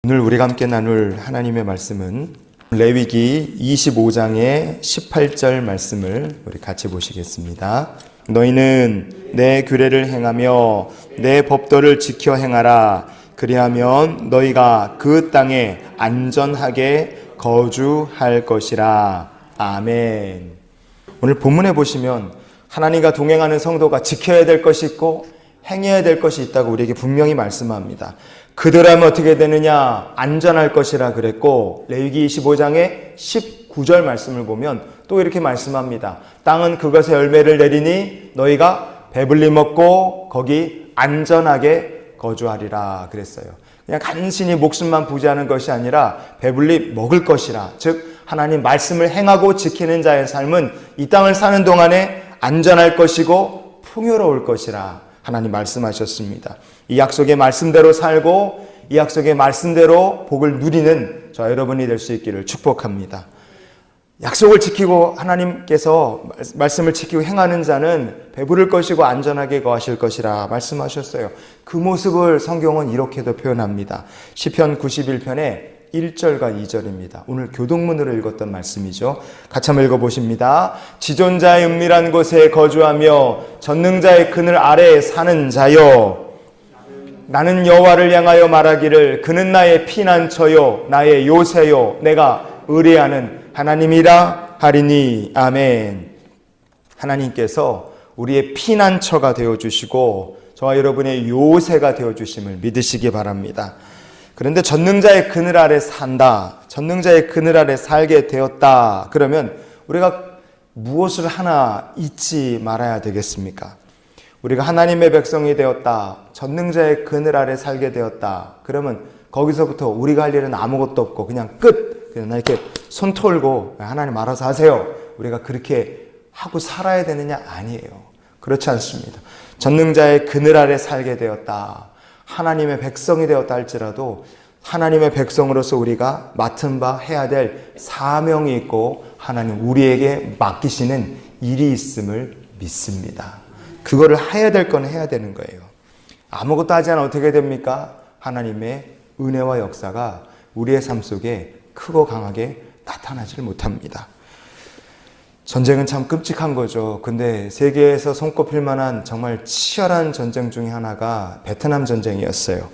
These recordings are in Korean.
오늘 우리가 함께 나눌 하나님의 말씀은 레위기 25장의 18절 말씀을 우리 같이 보시겠습니다. 너희는 내 규례를 행하며 내 법도를 지켜 행하라. 그리하면 너희가 그 땅에 안전하게 거주할 것이라. 아멘. 오늘 본문에 보시면 하나님과 동행하는 성도가 지켜야 될 것이 있고 행해야 될 것이 있다고 우리에게 분명히 말씀합니다. 그들하면 어떻게 되느냐? 안전할 것이라 그랬고, 레위기 25장의 19절 말씀을 보면 또 이렇게 말씀합니다. 땅은 그것의 열매를 내리니 너희가 배불리 먹고 거기 안전하게 거주하리라 그랬어요. 그냥 간신히 목숨만 부지하는 것이 아니라 배불리 먹을 것이라. 즉 하나님 말씀을 행하고 지키는 자의 삶은 이 땅을 사는 동안에 안전할 것이고 풍요로울 것이라 하나님 말씀하셨습니다. 이 약속의 말씀대로 살고 이 약속의 말씀대로 복을 누리는 저 여러분이 될 수 있기를 축복합니다. 약속을 지키고 하나님께서 말씀을 지키고 행하는 자는 배부를 것이고 안전하게 거하실 것이라 말씀하셨어요. 그 모습을 성경은 이렇게도 표현합니다. 시편 91편에 1절과 2절입니다. 오늘 교동문으로 읽었던 말씀이죠. 같이 한번 읽어보십니다. 지존자의 은밀한 곳에 거주하며 전능자의 그늘 아래에 사는 자여, 나는 여호와를 향하여 말하기를 그는 나의 피난처요 나의 요새요 내가 의뢰하는 하나님이라 하리니. 아멘. 하나님께서 우리의 피난처가 되어주시고 저와 여러분의 요새가 되어주심을 믿으시기 바랍니다. 그런데 전능자의 그늘 아래 산다, 전능자의 그늘 아래 살게 되었다, 그러면 우리가 무엇을 하나 잊지 말아야 되겠습니까? 우리가 하나님의 백성이 되었다, 전능자의 그늘 아래 살게 되었다, 그러면 거기서부터 우리가 할 일은 아무것도 없고 그냥 끝! 그냥 이렇게 손 털고 하나님 알아서 하세요. 우리가 그렇게 하고 살아야 되느냐? 아니에요. 그렇지 않습니다. 전능자의 그늘 아래 살게 되었다, 하나님의 백성이 되었다 할지라도 하나님의 백성으로서 우리가 맡은 바 해야 될 사명이 있고 하나님 우리에게 맡기시는 일이 있음을 믿습니다. 그거를 해야 될 건 해야 되는 거예요. 아무것도 하지 않아 어떻게 됩니까? 하나님의 은혜와 역사가 우리의 삶 속에 크고 강하게 나타나지를 못합니다. 전쟁은 참 끔찍한 거죠. 근데 세계에서 손꼽힐 만한 정말 치열한 전쟁 중에 하나가 베트남 전쟁이었어요.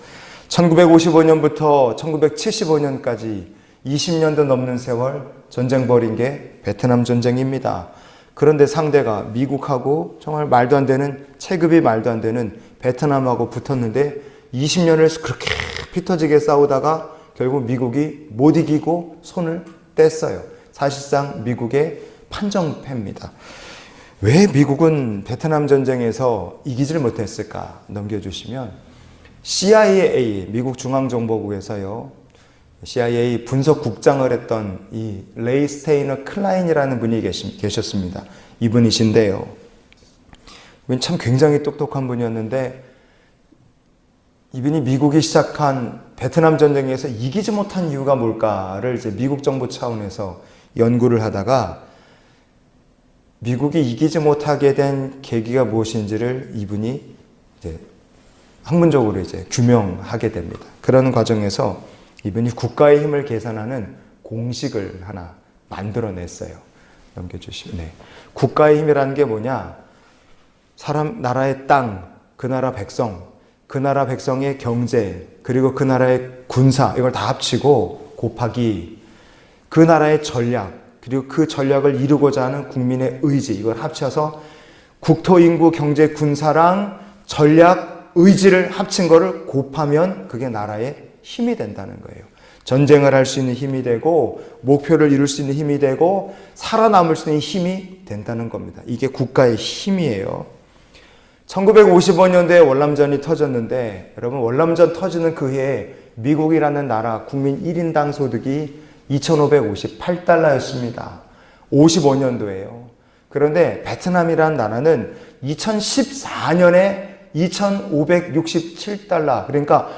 1955년부터 1975년까지 20년도 넘는 세월 전쟁 벌인 게 베트남 전쟁입니다. 그런데 상대가 미국하고 정말 말도 안 되는, 체급이 말도 안 되는 베트남하고 붙었는데 20년을 그렇게 피 터지게 싸우다가 결국 미국이 못 이기고 손을 뗐어요. 사실상 미국의 판정패입니다. 왜 미국은 베트남 전쟁에서 이기지를 못했을까? 넘겨주시면 CIA, 미국 중앙정보국에서요, CIA 분석국장을 했던 이 레이 스테이너 클라인이라는 분이 계셨습니다. 이분이신데요, 이분 참 굉장히 똑똑한 분이었는데 이분이 미국이 시작한 베트남 전쟁에서 이기지 못한 이유가 뭘까를 이제 미국 정부 차원에서 연구를 하다가 미국이 이기지 못하게 된 계기가 무엇인지를 이분이 이제 학문적으로 이제 규명하게 됩니다. 그러는 과정에서 이분이 국가의 힘을 계산하는 공식을 하나 만들어냈어요. 넘겨주시면. 네. 국가의 힘이라는 게 뭐냐? 나라의 땅, 그 나라 백성, 그 나라 백성의 경제, 그리고 그 나라의 군사, 이걸 다 합치고 곱하기 그 나라의 전략, 그리고 그 전략을 이루고자 하는 국민의 의지, 이걸 합쳐서 국토, 인구, 경제, 군사랑 전략, 의지를 합친 거를 곱하면 그게 나라의 힘이 된다는 거예요. 전쟁을 할 수 있는 힘이 되고 목표를 이룰 수 있는 힘이 되고 살아남을 수 있는 힘이 된다는 겁니다. 이게 국가의 힘이에요. 1955년도에 월남전이 터졌는데 여러분, 월남전 터지는 그 해에 미국이라는 나라 국민 1인당 소득이 2,558달러였습니다. 55년도에요. 그런데 베트남이라는 나라는 2014년에 2,567달러, 그러니까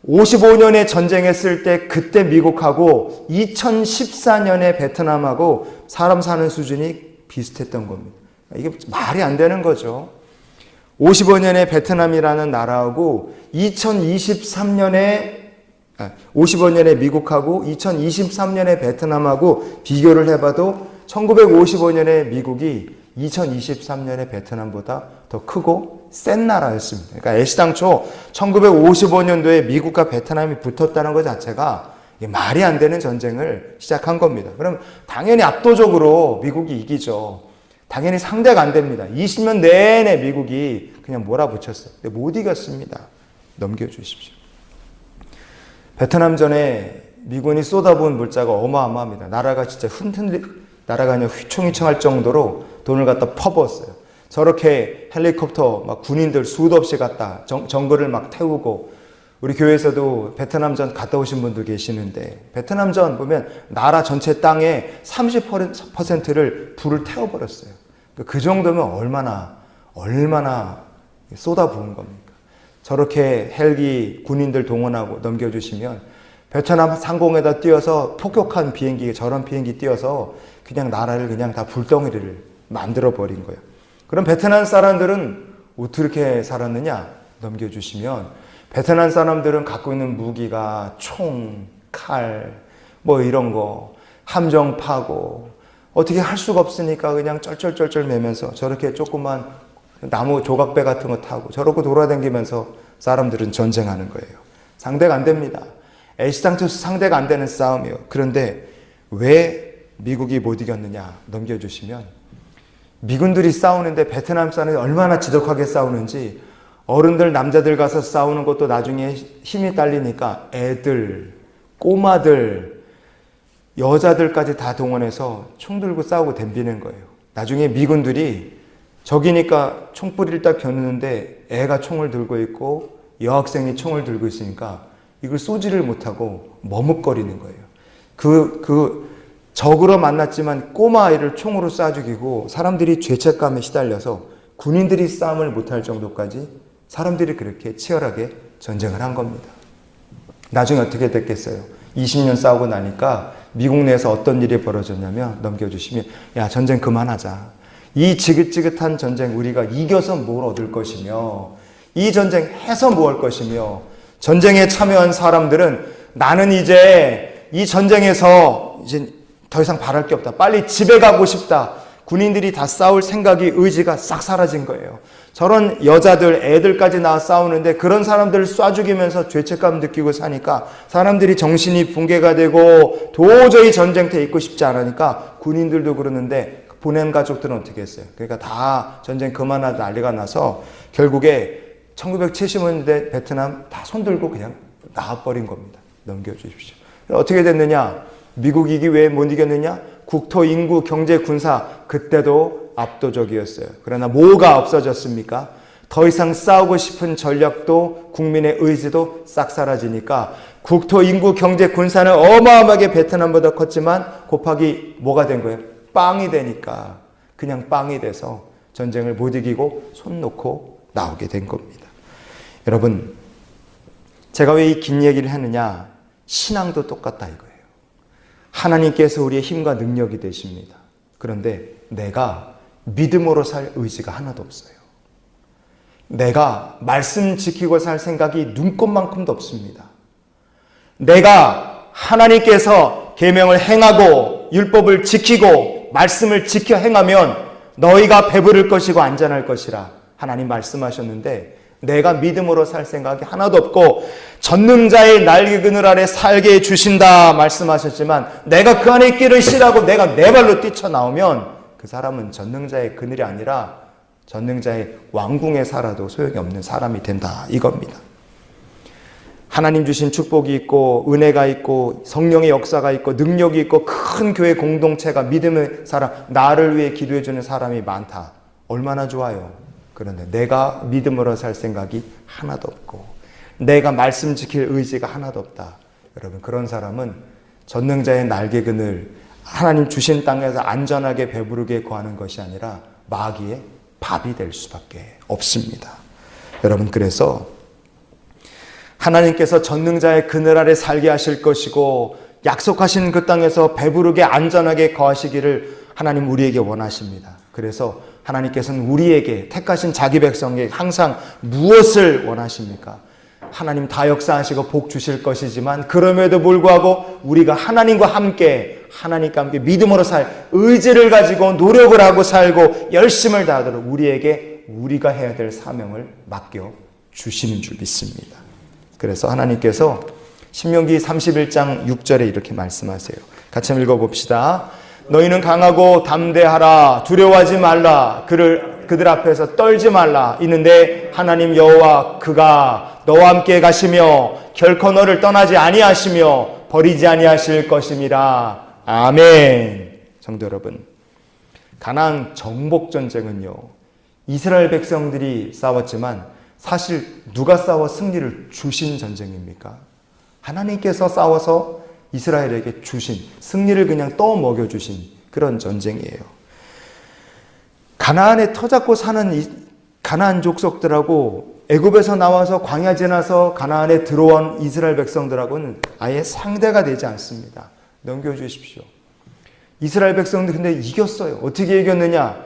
55년에 전쟁했을 때 그때 미국하고 2014년에 베트남하고 사람 사는 수준이 비슷했던 겁니다. 이게 말이 안 되는 거죠. 55년에 베트남이라는 나라하고 2023년에 55년에 미국하고 2023년에 베트남하고 비교를 해봐도 1955년에 미국이 2023년에 베트남보다 더 크고 센 나라였습니다. 그러니까 애시당초 1955년도에 미국과 베트남이 붙었다는 것 자체가 말이 안 되는 전쟁을 시작한 겁니다. 그럼 당연히 압도적으로 미국이 이기죠. 당연히 상대가 안 됩니다. 20년 내내 미국이 그냥 몰아붙였어요. 근데 못 이겼습니다. 넘겨주십시오. 베트남전에 미군이 쏟아부은 물자가 어마어마합니다. 나라가 진짜 나라가 그냥 휘청휘청할 정도로 돈을 갖다 퍼부었어요. 저렇게 헬리콥터 막 군인들 수도 없이 갔다 정글을 막 태우고, 우리 교회에서도 베트남전 갔다 오신 분도 계시는데 베트남전 보면 나라 전체 땅의 30%를 불을 태워버렸어요. 그 정도면 얼마나 쏟아부은 겁니까? 저렇게 헬기 군인들 동원하고 넘겨주시면 베트남 상공에다 띄어서 폭격한 비행기, 저런 비행기 띄어서 그냥 나라를 그냥 다 불덩이를 만들어 버린 거예요. 그럼 베트남 사람들은 어떻게 살았느냐? 넘겨주시면 베트남 사람들은 갖고 있는 무기가 총, 칼, 뭐 이런 거, 함정 파고 어떻게 할 수가 없으니까 그냥 쩔쩔쩔쩔 매면서 저렇게 조그만 나무 조각배 같은 거 타고 저러고 돌아다니면서 사람들은 전쟁하는 거예요. 상대가 안 됩니다. 애시당초 상대가 안 되는 싸움이에요. 그런데 왜 미국이 못 이겼느냐? 넘겨주시면 미군들이 싸우는데 베트남 사람이 얼마나 지독하게 싸우는지, 어른들 남자들 가서 싸우는 것도 나중에 힘이 딸리니까 애들, 꼬마들, 여자들까지 다 동원해서 총 들고 싸우고 덤비는 거예요. 나중에 미군들이 적이니까 총뿌리를 딱 겨누는데 애가 총을 들고 있고 여학생이 총을 들고 있으니까 이걸 쏘지를 못하고 머뭇거리는 거예요. 적으로 만났지만 꼬마 아이를 총으로 쏴 죽이고 사람들이 죄책감에 시달려서 군인들이 싸움을 못할 정도까지 사람들이 그렇게 치열하게 전쟁을 한 겁니다. 나중에 어떻게 됐겠어요? 20년 싸우고 나니까 미국 내에서 어떤 일이 벌어졌냐면, 넘겨주시면, 야, 전쟁 그만하자. 이 지긋지긋한 전쟁 우리가 이겨서 뭘 얻을 것이며, 이 전쟁 해서 뭐 할 것이며, 전쟁에 참여한 사람들은 나는 이제 이 전쟁에서 이제 더 이상 바랄 게 없다. 빨리 집에 가고 싶다. 군인들이 다 싸울 생각이, 의지가 싹 사라진 거예요. 저런 여자들, 애들까지 나와 싸우는데 그런 사람들을 쏴 죽이면서 죄책감 느끼고 사니까 사람들이 정신이 붕괴가 되고 도저히 전쟁터에 있고 싶지 않으니까 군인들도 그러는데 보낸 가족들은 어떻게 했어요? 그러니까 다 전쟁 그만하다 난리가 나서 결국에 1970년대 베트남 다 손들고 그냥 나와버린 겁니다. 넘겨주십시오. 어떻게 됐느냐? 미국이 왜 못 이겼느냐? 국토, 인구, 경제, 군사 그때도 압도적이었어요. 그러나 뭐가 없어졌습니까? 더 이상 싸우고 싶은 전략도 국민의 의지도 싹 사라지니까 국토, 인구, 경제, 군사는 어마어마하게 베트남보다 컸지만 곱하기 뭐가 된 거예요? 빵이 되니까 그냥 빵이 돼서 전쟁을 못 이기고 손 놓고 나오게 된 겁니다. 여러분, 제가 왜 이 긴 얘기를 하느냐? 신앙도 똑같다 이거예요. 하나님께서 우리의 힘과 능력이 되십니다. 그런데 내가 믿음으로 살 의지가 하나도 없어요. 내가 말씀 지키고 살 생각이 눈꼽만큼도 없습니다. 내가 하나님께서 계명을 행하고 율법을 지키고 말씀을 지켜 행하면 너희가 배부를 것이고 안전할 것이라 하나님 말씀하셨는데, 내가 믿음으로 살 생각이 하나도 없고 전능자의 날개 그늘 아래 살게 해주신다 말씀하셨지만 내가 그 안에 있기를 싫어하고 내가 내 발로 뛰쳐나오면 그 사람은 전능자의 그늘이 아니라 전능자의 왕궁에 살아도 소용이 없는 사람이 된다 이겁니다. 하나님 주신 축복이 있고 은혜가 있고 성령의 역사가 있고 능력이 있고 큰 교회 공동체가 믿음의 사람, 나를 위해 기도해 주는 사람이 많다. 얼마나 좋아요. 그런데 내가 믿음으로 살 생각이 하나도 없고 내가 말씀 지킬 의지가 하나도 없다. 여러분, 그런 사람은 전능자의 날개 그늘, 하나님 주신 땅에서 안전하게 배부르게 거하는 것이 아니라 마귀의 밥이 될 수밖에 없습니다. 여러분, 그래서 하나님께서 전능자의 그늘 아래 살게 하실 것이고 약속하신 그 땅에서 배부르게 안전하게 거하시기를 하나님 우리에게 원하십니다. 그래서 하나님께서는 우리에게 택하신 자기 백성에게 항상 무엇을 원하십니까? 하나님 다 역사하시고 복 주실 것이지만 그럼에도 불구하고 우리가 하나님과 함께 믿음으로 살 의지를 가지고 노력을 하고 살고 열심을 다하도록 우리에게 우리가 해야 될 사명을 맡겨 주시는 줄 믿습니다. 그래서 하나님께서 신명기 31장 6절에 이렇게 말씀하세요. 같이 한번 읽어봅시다. 너희는 강하고 담대하라. 두려워하지 말라. 그들 앞에서 떨지 말라. 이는데 하나님 여호와 그가 너와 함께 가시며 결코 너를 떠나지 아니하시며 버리지 아니하실 것임이라. 아멘. 성도 여러분, 가나안 정복 전쟁은요, 이스라엘 백성들이 싸웠지만 사실 누가 싸워 승리를 주신 전쟁입니까? 하나님께서 싸워서 이스라엘에게 주신, 승리를 그냥 떠먹여 주신 그런 전쟁이에요. 가나안에 터잡고 사는 가나안 족속들하고 애굽에서 나와서 광야 지나서 가나안에 들어온 이스라엘 백성들하고는 아예 상대가 되지 않습니다. 넘겨주십시오. 이스라엘 백성들 근데 이겼어요. 어떻게 이겼느냐?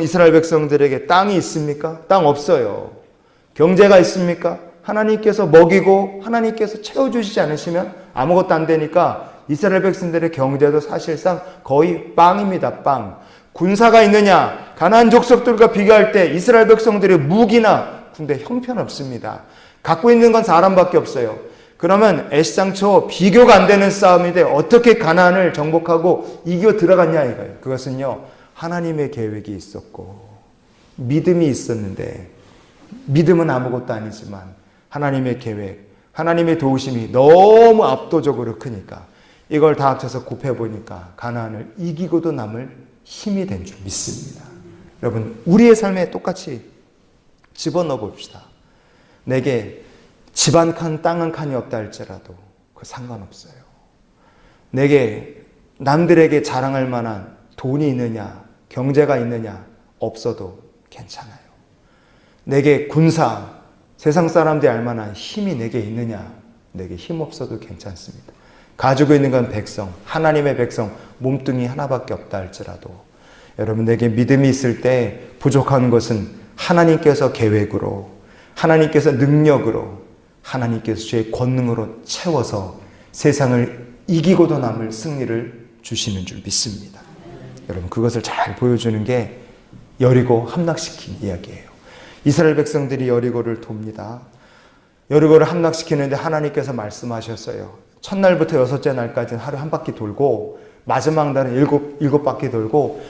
이스라엘 백성들에게 땅이 있습니까? 땅 없어요. 경제가 있습니까? 하나님께서 먹이고 하나님께서 채워주시지 않으시면 아무것도 안 되니까 이스라엘 백성들의 경제도 사실상 거의 빵입니다. 빵. 군사가 있느냐? 가나안 족속들과 비교할 때 이스라엘 백성들의 무기나 군대 형편없습니다. 갖고 있는 건 사람밖에 없어요. 그러면 애시장초 비교가 안 되는 싸움인데 어떻게 가나안을 정복하고 이겨 들어갔냐 이거예요. 그것은요, 하나님의 계획이 있었고 믿음이 있었는데, 믿음은 아무것도 아니지만 하나님의 계획, 하나님의 도우심이 너무 압도적으로 크니까 이걸 다 합쳐서 곱해보니까 가나안을 이기고도 남을 힘이 된 줄 믿습니다. 여러분, 우리의 삶에 똑같이 집어넣어 봅시다. 내게 집 한 칸, 땅 한 칸이 없다 할지라도 그 상관없어요. 내게 남들에게 자랑할 만한 돈이 있느냐, 경제가 있느냐, 없어도 괜찮아요. 내게 군사, 세상 사람들이 알만한 힘이 내게 있느냐, 내게 힘 없어도 괜찮습니다. 가지고 있는 건 백성, 하나님의 백성, 몸뚱이 하나밖에 없다 할지라도 여러분, 내게 믿음이 있을 때 부족한 것은 하나님께서 계획으로, 하나님께서 능력으로, 하나님께서 주의 권능으로 채워서 세상을 이기고도 남을 승리를 주시는 줄 믿습니다. 여러분, 그것을 잘 보여주는 게 여리고 함락시킨 이야기예요. 이스라엘 백성들이 여리고를 돕니다. 여리고를 함락시키는데 하나님께서 말씀하셨어요. 첫날부터 여섯째 날까지는 하루 한 바퀴 돌고 마지막 날은 일곱 바퀴 돌고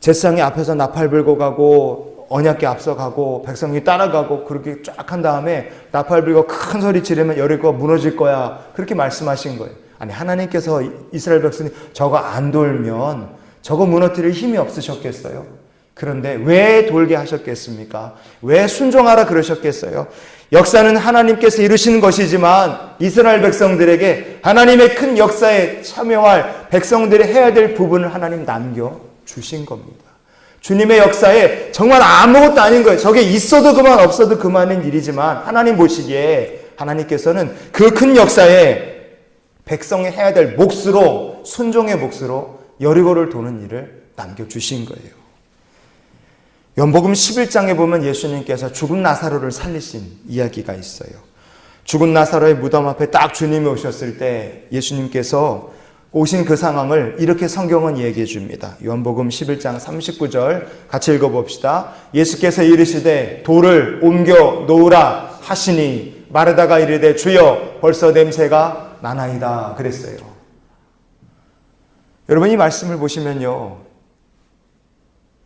제사장이 앞에서 나팔 불고 가고 언약궤 앞서가고 백성이 따라가고 그렇게 쫙 한 다음에 나팔 불고 큰 소리 지르면 여리고가 무너질 거야. 그렇게 말씀하신 거예요. 아니, 하나님께서 이스라엘 백성이 저거 안 돌면 저거 무너뜨릴 힘이 없으셨겠어요? 그런데 왜 돌게 하셨겠습니까? 왜 순종하라 그러셨겠어요? 역사는 하나님께서 이루시는 것이지만 이스라엘 백성들에게 하나님의 큰 역사에 참여할 백성들이 해야 될 부분을 하나님 남겨주신 겁니다. 주님의 역사에 정말 아무것도 아닌 거예요. 저게 있어도 그만 없어도 그만인 일이지만 하나님 보시기에 하나님께서는 그 큰 역사에 백성이 해야 될 몫으로, 순종의 몫으로 여리고를 도는 일을 남겨주신 거예요. 요한복음 11장에 보면 예수님께서 죽은 나사로를 살리신 이야기가 있어요. 죽은 나사로의 무덤 앞에 딱 주님이 오셨을 때 예수님께서 오신 그 상황을 이렇게 성경은 얘기해 줍니다. 요한복음 11장 39절 같이 읽어봅시다. 예수께서 이르시되 돌을 옮겨 놓으라 하시니 마르다가 이르되 주여 벌써 냄새가 나나이다 그랬어요. 여러분, 이 말씀을 보시면요,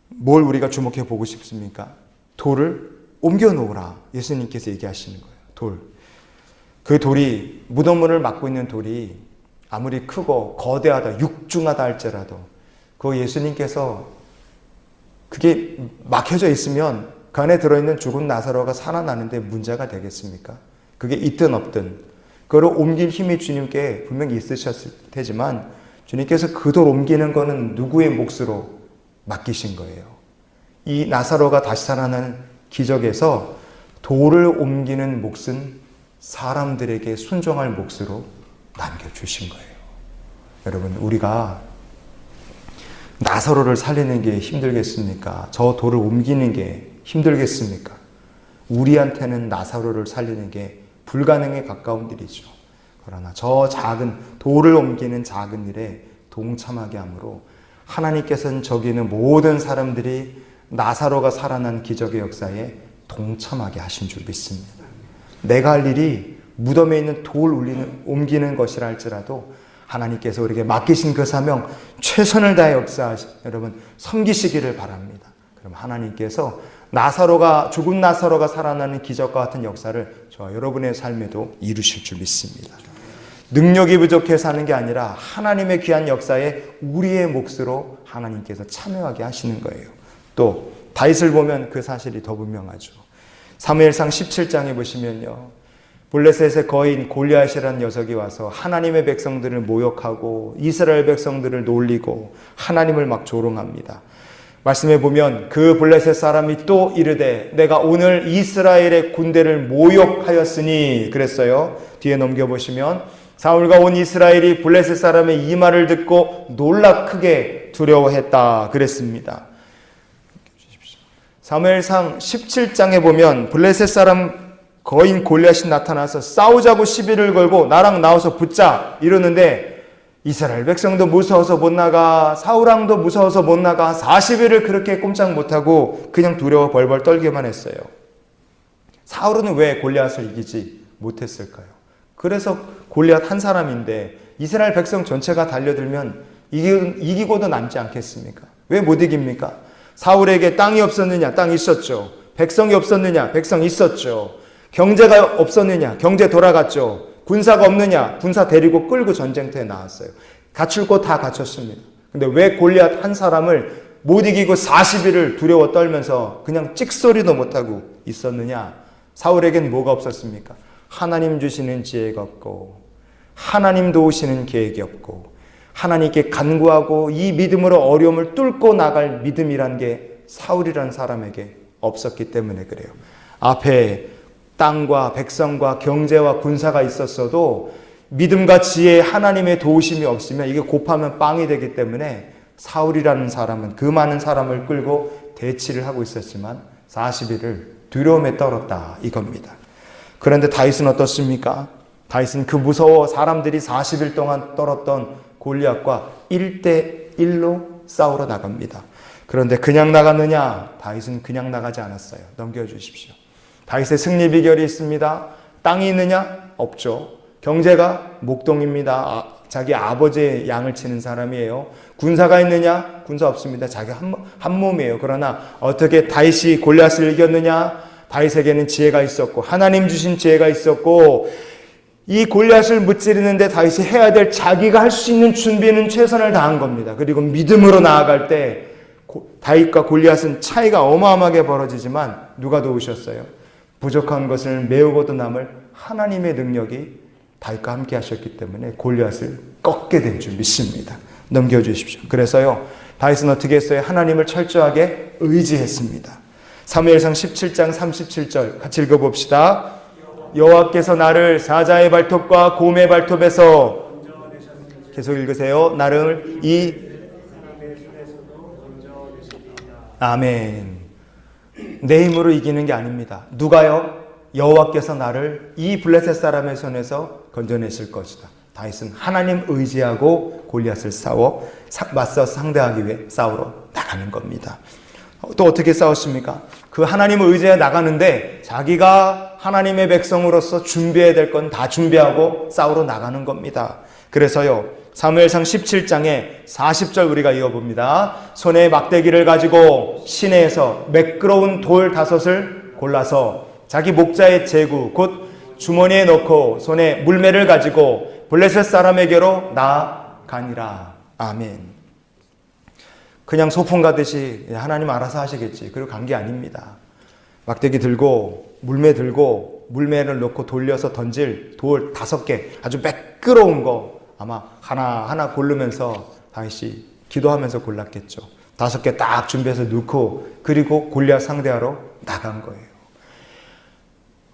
뭘 우리가 주목해 보고 싶습니까? 돌을 옮겨 놓으라 예수님께서 얘기하시는 거예요. 돌. 그 돌이, 무덤문을 막고 있는 돌이 아무리 크고 거대하다, 육중하다 할지라도 그 예수님께서 그게 막혀져 있으면 그 안에 들어있는 죽은 나사로가 살아나는데 문제가 되겠습니까? 그게 있든 없든 그걸 옮길 힘이 주님께 분명히 있으셨을 테지만 주님께서 그 돌 옮기는 거는 누구의 몫으로 맡기신 거예요. 이 나사로가 다시 살아나는 기적에서 돌을 옮기는 몫은 사람들에게 순종할 몫으로 남겨주신 거예요. 여러분, 우리가 나사로를 살리는 게 힘들겠습니까? 저 돌을 옮기는 게 힘들겠습니까? 우리한테는 나사로를 살리는 게 불가능에 가까운 일이죠. 그러나 저 작은 돌을 옮기는 작은 일에 동참하게 하므로 하나님께서는 저기 있는 모든 사람들이 나사로가 살아난 기적의 역사에 동참하게 하신 줄 믿습니다. 내가 할 일이 무덤에 있는 돌 옮기는 것이라 할지라도 하나님께서 우리에게 맡기신 그 사명 최선을 다해 여러분 섬기시기를 바랍니다. 그럼 하나님께서 죽은 나사로가 살아나는 기적과 같은 역사를 저와 여러분의 삶에도 이루실 줄 믿습니다. 능력이 부족해서 하는 게 아니라 하나님의 귀한 역사에 우리의 몫으로 하나님께서 참여하게 하시는 거예요. 또 다윗을 보면 그 사실이 더 분명하죠. 사무엘상 17장에 보시면요, 블레셋의 거인 골리앗이라는 녀석이 와서 하나님의 백성들을 모욕하고 이스라엘 백성들을 놀리고 하나님을 막 조롱합니다. 말씀해 보면 그 블레셋 사람이 또 이르되 내가 오늘 이스라엘의 군대를 모욕하였으니 그랬어요. 뒤에 넘겨보시면 사울과 온 이스라엘이 블레셋 사람의 이 말을 듣고 놀라 크게 두려워했다 그랬습니다. 사무엘상 17장에 보면 블레셋 사람 거인 골리앗이 나타나서 싸우자고 시비를 걸고 나랑 나와서 붙자 이러는데 이스라엘 백성도 무서워서 못 나가, 사울왕도 무서워서 못 나가, 40일을 그렇게 꼼짝 못하고 그냥 두려워 벌벌 떨기만 했어요. 사울은 왜 골리앗을 이기지 못했을까요? 그래서 골리앗 한 사람인데 이스라엘 백성 전체가 달려들면 이기고도 남지 않겠습니까? 왜 못 이깁니까? 사울에게 땅이 없었느냐? 땅이 있었죠. 백성이 없었느냐? 백성이 있었죠. 경제가 없었느냐? 경제 돌아갔죠. 군사가 없느냐? 군사 데리고 끌고 전쟁터에 나왔어요. 갖출 것 다 갖췄습니다. 근데 왜 골리앗 한 사람을 못 이기고 40일을 두려워 떨면서 그냥 찍소리도 못하고 있었느냐? 사울에겐 뭐가 없었습니까? 하나님 주시는 지혜가 없고 하나님 도우시는 계획이 없고 하나님께 간구하고 이 믿음으로 어려움을 뚫고 나갈 믿음이란 게 사울이라는 사람에게 없었기 때문에 그래요. 앞에 땅과 백성과 경제와 군사가 있었어도 믿음과 지혜 하나님의 도우심이 없으면 이게 곱하면 빵이 되기 때문에 사울이라는 사람은 그 많은 사람을 끌고 대치를 하고 있었지만 40일을 두려움에 떨었다 이겁니다. 그런데 다윗은 어떻습니까? 다윗은 그 무서워 사람들이 40일 동안 떨었던 골리앗과 1대1로 싸우러 나갑니다. 그런데 그냥 나갔느냐? 다윗은 그냥 나가지 않았어요. 넘겨주십시오. 다윗의 승리 비결이 있습니다. 땅이 있느냐? 없죠. 경제가 목동입니다. 자기 아버지의 양을 치는 사람이에요. 군사가 있느냐? 군사 없습니다. 자기 한 몸이에요. 그러나 어떻게 다윗이 골리앗을 이겼느냐? 다윗에게는 지혜가 있었고 하나님 주신 지혜가 있었고 이 골리앗을 무찌르는데 다윗이 해야 될 자기가 할 수 있는 준비는 최선을 다한 겁니다. 그리고 믿음으로 나아갈 때 다윗과 골리앗은 차이가 어마어마하게 벌어지지만 누가 도우셨어요? 부족한 것을 메우고도 남을 하나님의 능력이 다윗과 함께 하셨기 때문에 골리앗을 꺾게 된 줄 믿습니다. 넘겨주십시오. 그래서요, 다윗은 어떻게 했어요? 하나님을 철저하게 의지했습니다. 사무엘상 17장 37절 같이 읽어봅시다. 여호와께서 나를 사자의 발톱과 곰의 발톱에서 계속 읽으세요. 나를 이 아멘. 내 힘으로 이기는 게 아닙니다. 누가요? 여호와께서 나를 이 블레셋 사람의 손에서 건져내실 것이다. 다윗은 하나님 의지하고 골리앗을 맞서 상대하기 위해 싸우러 나가는 겁니다. 또 어떻게 싸웠습니까? 그 하나님을 의지해 나가는데 자기가 하나님의 백성으로서 준비해야 될 건 다 준비하고 싸우러 나가는 겁니다. 그래서요, 사무엘상 17장에 40절 우리가 이어봅니다. 손에 막대기를 가지고 시내에서 매끄러운 돌 5을 골라서 자기 목자의 제구 곧 주머니에 넣고 손에 물매를 가지고 블레셋 사람에게로 나아가니라. 아멘. 그냥 소풍 가듯이 하나님 알아서 하시겠지 그리고 간 게 아닙니다. 막대기 들고 물매 들고 물매를 넣고 돌려서 던질 돌 5개 아주 매끄러운 거 아마 하나하나 고르면서 다윗이 기도하면서 골랐겠죠. 5개 딱 준비해서 넣고 그리고 골리앗 상대하러 나간 거예요.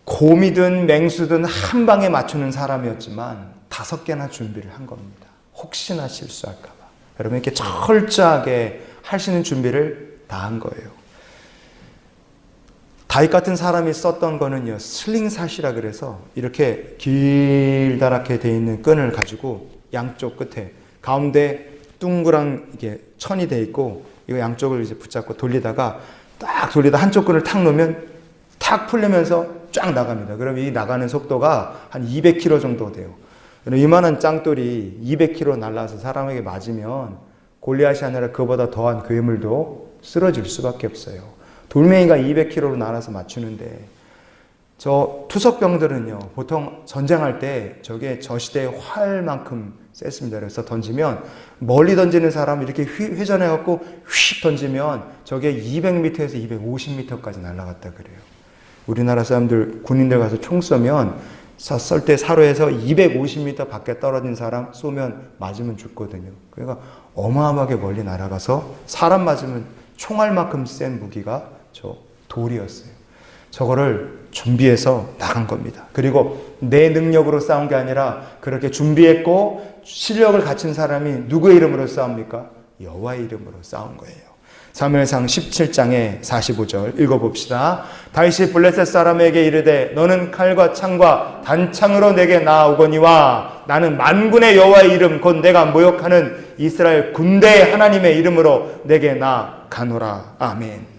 곰이든 맹수든 한 방에 맞추는 사람이었지만 5개나 준비를 한 겁니다. 혹시나 실수할까 봐. 여러분 이렇게 철저하게 할 수 있는 준비를 다 한 거예요. 다윗 같은 사람이 썼던 거는요, 슬링샷이라 그래서 이렇게 길다랗게 돼 있는 끈을 가지고 양쪽 끝에 가운데 둥그랑 이게 천이 돼 있고 이거 양쪽을 이제 붙잡고 돌리다가 딱 돌리다 한쪽 끈을 탁 놓으면 탁 풀리면서 쫙 나갑니다. 그럼 이 나가는 속도가 한 200km 정도 돼요. 이만한 짱돌이 200km 날라서 사람에게 맞으면 골리앗이 아니라 그보다 더한 괴물도 쓰러질 수밖에 없어요. 돌멩이가 200km로 날아서 맞추는데 저 투석병들은요, 보통 전쟁할 때 저게 저 시대의 활만큼 셌습니다. 그래서 던지면 멀리 던지는 사람 이렇게 회전해갖고 휙 던지면 저게 200m에서 250m까지 날아갔다 그래요. 우리나라 사람들, 군인들 가서 총 쏘면 쏠 때 사로에서 250m 밖에 떨어진 사람 쏘면 맞으면 죽거든요. 그러니까 어마어마하게 멀리 날아가서 사람 맞으면 총알만큼 센 무기가 저 돌이었어요. 저거를 준비해서 나간 겁니다. 그리고 내 능력으로 싸운 게 아니라 그렇게 준비했고 실력을 갖춘 사람이 누구의 이름으로 싸웁니까? 여호와의 이름으로 싸운 거예요. 사무엘상 17장의 45절 읽어봅시다. 다윗이 블레셋 사람에게 이르되 너는 칼과 창과 단창으로 내게 나아오거니와 나는 만군의 여호와의 이름 곧 내가 모욕하는 이스라엘 군대의 하나님의 이름으로 내게 나아가노라. 아멘.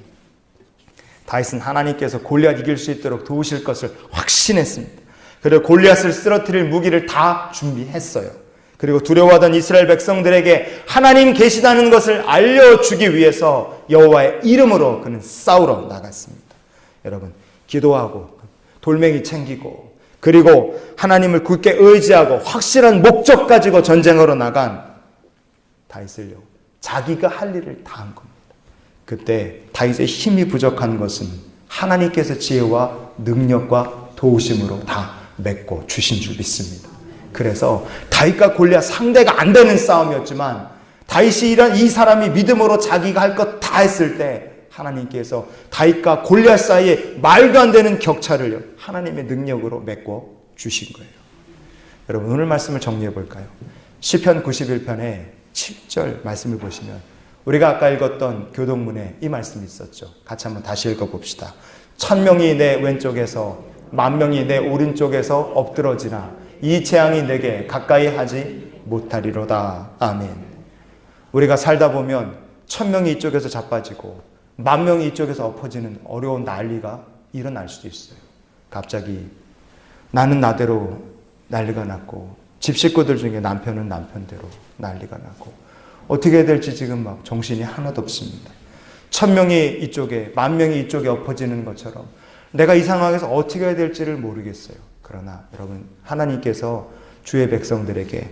다윗은 하나님께서 골리앗 이길 수 있도록 도우실 것을 확신했습니다. 그리고 골리앗을 쓰러뜨릴 무기를 다 준비했어요. 그리고 두려워하던 이스라엘 백성들에게 하나님 계시다는 것을 알려주기 위해서 여호와의 이름으로 그는 싸우러 나갔습니다. 여러분, 기도하고 돌멩이 챙기고 그리고 하나님을 굳게 의지하고 확실한 목적 가지고 전쟁으로 나간 다윗을요, 자기가 할 일을 다 한 겁니다. 그때 다윗의 힘이 부족한 것은 하나님께서 지혜와 능력과 도우심으로 다 메꿔 주신 줄 믿습니다. 그래서 다윗과 골리앗 상대가 안 되는 싸움이었지만 다윗이 이 사람이 믿음으로 자기가 할 것 다 했을 때 하나님께서 다윗과 골리앗 사이에 말도 안 되는 격차를 하나님의 능력으로 메꿔 주신 거예요. 여러분, 오늘 말씀을 정리해 볼까요? 시편 91편의 7절 말씀을 보시면 우리가 아까 읽었던 교동문에 이 말씀이 있었죠. 같이 한번 다시 읽어봅시다. 1000명이 내 왼쪽에서 10,000명이 내 오른쪽에서 엎드러지나 이 재앙이 내게 가까이 하지 못하리로다. 아멘. 우리가 살다 보면 1000명이 이쪽에서 자빠지고 10,000명이 이쪽에서 엎어지는 어려운 난리가 일어날 수도 있어요. 갑자기 나는 나대로 난리가 났고 집 식구들 중에 남편은 남편대로 난리가 나고 어떻게 해야 될지 지금 막 정신이 하나도 없습니다. 1000명이 이쪽에 10,000명이 이쪽에 엎어지는 것처럼 내가 이 상황에서 어떻게 해야 될지를 모르겠어요. 그러나 여러분, 하나님께서 주의 백성들에게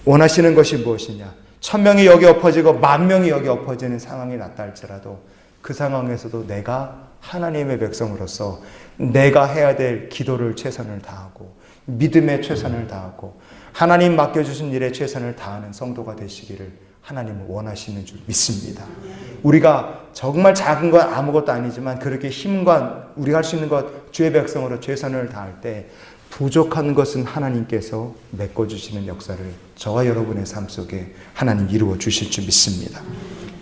원하시는 것이 무엇이냐? 1000명이 여기 엎어지고 10,000명이 여기 엎어지는 상황이 났다 할지라도 그 상황에서도 내가 하나님의 백성으로서 내가 해야 될 기도를 최선을 다하고 믿음에 최선을 다하고 하나님 맡겨주신 일에 최선을 다하는 성도가 되시기를 하나님은 원하시는 줄 믿습니다. 우리가 정말 작은 건 아무것도 아니지만 그렇게 힘과 우리가 할 수 있는 것 주의 백성으로 최선을 다할 때 부족한 것은 하나님께서 메꿔주시는 역사를 저와 여러분의 삶 속에 하나님 이루어 주실 줄 믿습니다.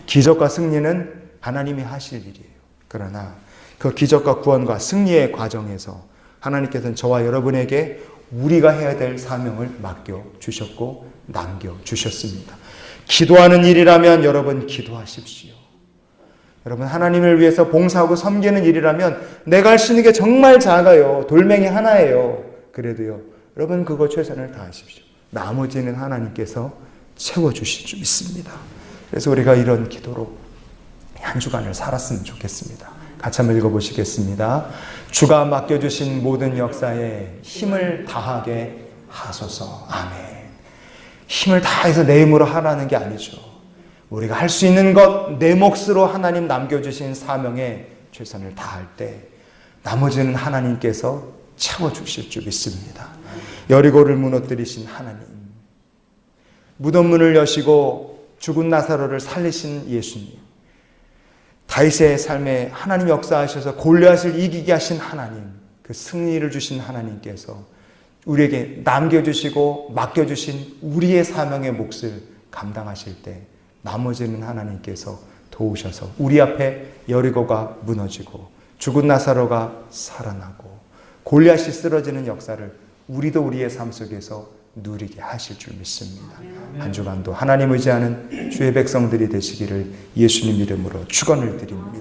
기적과 승리는 하나님이 하실 일이에요. 그러나 그 기적과 구원과 승리의 과정에서 하나님께서는 저와 여러분에게 우리가 해야 될 사명을 맡겨주셨고 남겨주셨습니다. 기도하는 일이라면 여러분 기도하십시오. 여러분, 하나님을 위해서 봉사하고 섬기는 일이라면 내가 할 수 있는 게 정말 작아요. 돌멩이 하나예요. 그래도요, 여러분 그거 최선을 다하십시오. 나머지는 하나님께서 채워주실 줄 믿습니다. 그래서 우리가 이런 기도로 한 주간을 살았으면 좋겠습니다. 같이 한번 읽어보시겠습니다. 주가 맡겨주신 모든 역사에 힘을 다하게 하소서. 아멘. 힘을 다해서 내 힘으로 하라는 게 아니죠. 우리가 할 수 있는 것, 내 몫으로 하나님 남겨주신 사명에 최선을 다할 때 나머지는 하나님께서 채워주실 줄 믿습니다. 여리고를 무너뜨리신 하나님, 무덤 문을 여시고 죽은 나사로를 살리신 예수님, 다윗의 삶에 하나님 역사하셔서 골리앗을 이기게 하신 하나님, 그 승리를 주신 하나님께서 우리에게 남겨주시고 맡겨주신 우리의 사명의 몫을 감당하실 때 나머지는 하나님께서 도우셔서 우리 앞에 여리고가 무너지고 죽은 나사로가 살아나고 골리앗이 쓰러지는 역사를 우리도 우리의 삶 속에서 누리게 하실 줄 믿습니다. 한 주간도 하나님 의지하는 주의 백성들이 되시기를 예수님 이름으로 축원을 드립니다.